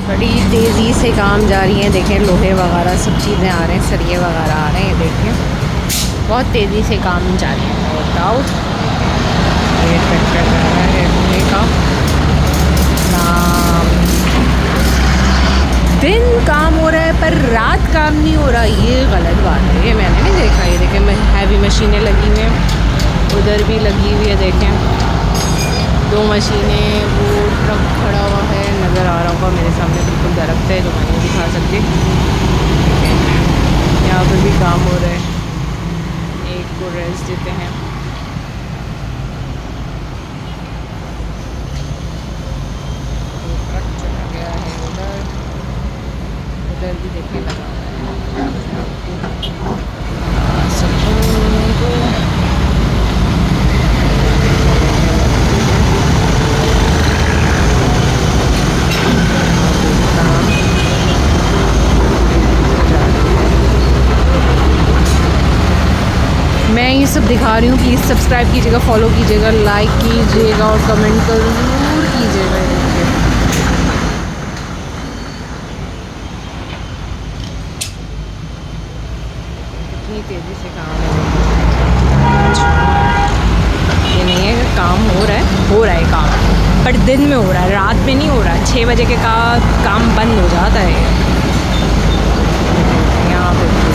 बड़ी तेज़ी से काम जारी है। देखें लोहे वगैरह सब चीज़ें आ रहे हैं, सरिये वगैरह आ रहे हैं। देखें बहुत तेज़ी से काम जारी है। नो डाउट ये ट्रैक्टर जा रहा है लोहे का काम। दिन काम हो रहा है पर रात काम नहीं हो रहा, ये गलत बात है। ये मैंने नहीं देखा। ये देखें हैवी मशीनें लगी हुई हैं, उधर भी लगी हुई है। देखें 2 मशीनें, वो ट्रक खड़ा हुआ है, नज़र आ रहा होगा मेरे सामने बिल्कुल दरख्त है जो मैं नहीं दिखा सकती। यहाँ पर भी काम हो रहा है। एक को रेस्ट देते हैं। ट्रक चला गया है उधर, उधर भी देखने लगा हुआ है सबको को। मैं ये सब दिखा रही हूँ। प्लीज़ सब्सक्राइब कीजिएगा, फॉलो कीजिएगा, लाइक कीजिएगा और कमेंट ज़रूर कीजिएगा। कितनी तेज़ी से काम है। ये नहीं है कि काम हो रहा है काम, पर दिन में हो रहा है, रात में नहीं हो रहा है। 6 बजे के काम बंद हो जाता है यहाँ पे।